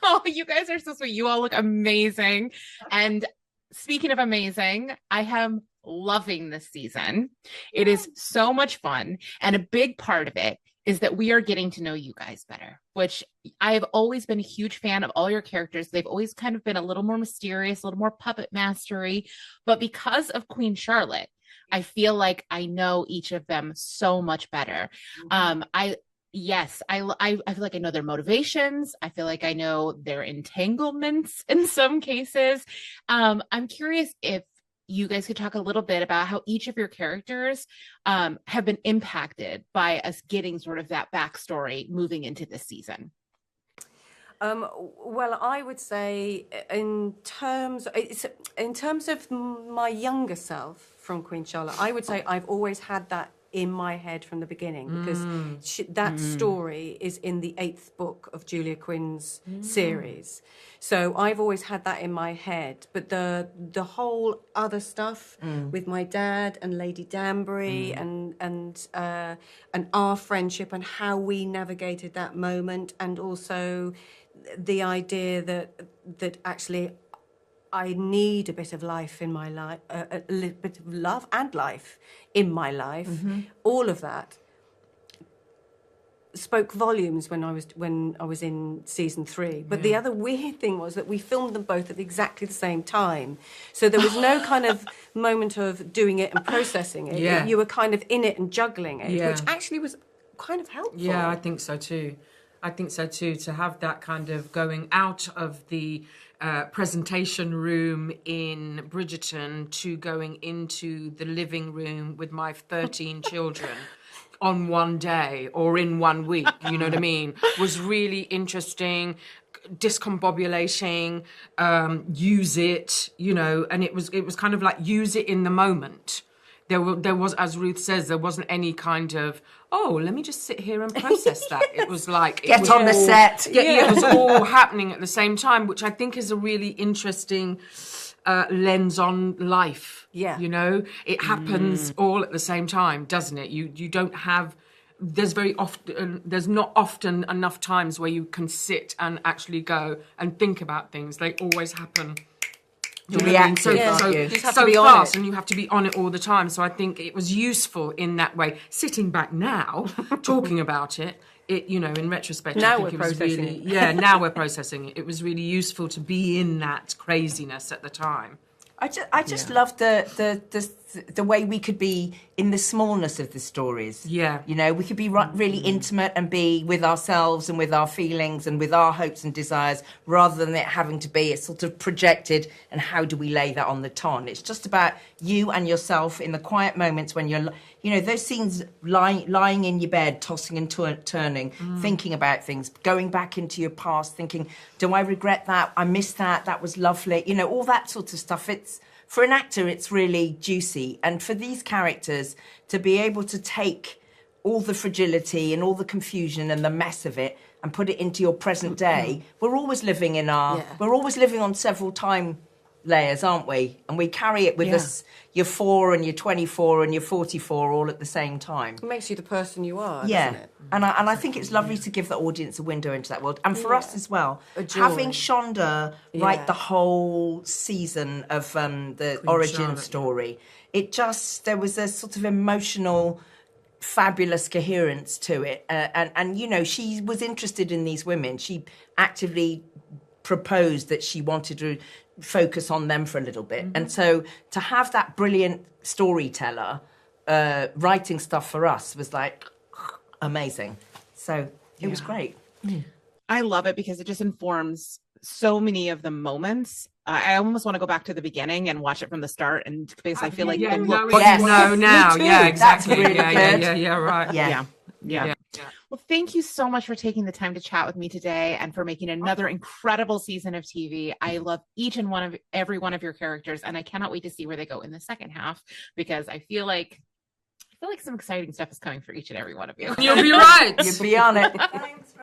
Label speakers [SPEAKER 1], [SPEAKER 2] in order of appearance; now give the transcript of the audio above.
[SPEAKER 1] Oh, you guys are so sweet. You all look amazing. And speaking of amazing, I am loving this season. It is so much fun. And a big part of it is that we are getting to know you guys better, which I have always been a huge fan of all your characters. They've always kind of been a little more mysterious, a little more puppet mastery. But because of Queen Charlotte, I feel like I know each of them so much better. I Yes, I feel like I know their motivations. I feel like I know their entanglements in some cases. I'm curious if you guys could talk a little bit about how each of your characters have been impacted by us getting sort of that backstory moving into this season.
[SPEAKER 2] Well, I would say in terms of my younger self from Queen Charlotte, I would say I've always had that in my head from the beginning, because that story is in the 8th book of Julia Quinn's series. So I've always had that in my head. But the whole other stuff with my dad and Lady Danbury and our friendship and how we navigated that moment, and also the idea that actually I need a bit of life in my life, a little bit of love and life in my life. All of that spoke volumes when I was in season 3. But the other weird thing was that we filmed them both at exactly the same time, so there was no kind of moment of doing it and processing it. You were kind of in it and juggling it, which actually was kind of helpful.
[SPEAKER 3] Yeah, I think so too. To have that kind of going out of the presentation room in Bridgerton to going into the living room with my 13 children on one day or in 1 week, you know what I mean, was really interesting. Discombobulating, use it, you know, and it was kind of like use it in the moment. There was, as Ruth says, there wasn't any kind of, oh, let me just sit here and process that. It was like...
[SPEAKER 4] Get on the set.
[SPEAKER 3] Yeah, it was all happening at the same time, which I think is a really interesting lens on life.
[SPEAKER 2] Yeah.
[SPEAKER 3] You know? It happens all at the same time, doesn't it? You don't have... There's not often enough times where you can sit and actually go and think about things. They always happen...
[SPEAKER 4] You're reactive,
[SPEAKER 3] so
[SPEAKER 4] you
[SPEAKER 2] just have to be
[SPEAKER 3] fast,
[SPEAKER 2] on it.
[SPEAKER 3] and you have to be on it all the time. So I think it was useful in that way. Sitting back now, talking about it, you know, in retrospect,
[SPEAKER 2] now
[SPEAKER 3] I think
[SPEAKER 2] we're
[SPEAKER 3] it was
[SPEAKER 2] processing
[SPEAKER 3] really,
[SPEAKER 2] it.
[SPEAKER 3] yeah, now we're processing it. It was really useful to be in that craziness at the time.
[SPEAKER 4] I just love the way we could be in the smallness of the stories.
[SPEAKER 3] Yeah.
[SPEAKER 4] You know, we could be really intimate and be with ourselves and with our feelings and with our hopes and desires, rather than it having to be it's sort of projected and how do we lay that on the ton. It's just about you and yourself in the quiet moments when you're, you know, those scenes lying in your bed, tossing and turning, thinking about things, going back into your past, thinking, do I regret that? I missed that. That was lovely. You know, all that sort of stuff. For an actor, it's really juicy. And for these characters to be able to take all the fragility and all the confusion and the mess of it and put it into your present day, we're always living on several time layers, aren't we? And we carry it with us, you're 4 and you're 24 and you're 44 all at the same time.
[SPEAKER 2] It makes you the person you are,
[SPEAKER 4] Yeah.
[SPEAKER 2] doesn't it?
[SPEAKER 4] And I think it's lovely to give the audience a window into that world. And for us as well,
[SPEAKER 2] Adjoa.
[SPEAKER 4] having Shonda write the whole season of the
[SPEAKER 3] Queen
[SPEAKER 4] origin
[SPEAKER 3] Charlotte,
[SPEAKER 4] story, there was a sort of emotional, fabulous coherence to it. And, you know, she was interested in these women. She actively proposed that she wanted to focus on them for a little bit. And so to have that brilliant storyteller writing stuff for us was like amazing. So it was great.
[SPEAKER 1] I love it because it just informs so many of the moments. I almost want to go back to the beginning and watch it from the start, and because I feel like the look.
[SPEAKER 3] No, now,
[SPEAKER 4] Me too.
[SPEAKER 3] yeah,
[SPEAKER 4] That's
[SPEAKER 3] exactly.
[SPEAKER 4] really good.
[SPEAKER 3] Yeah, right.
[SPEAKER 1] Yeah. Well, thank you so much for taking the time to chat with me today and for making another incredible season of TV. I love every one of your characters, and I cannot wait to see where they go in the second half, because I feel like some exciting stuff is coming for each and every one of you.
[SPEAKER 3] You'll be right.
[SPEAKER 4] You'd be on it.
[SPEAKER 2] Thanks.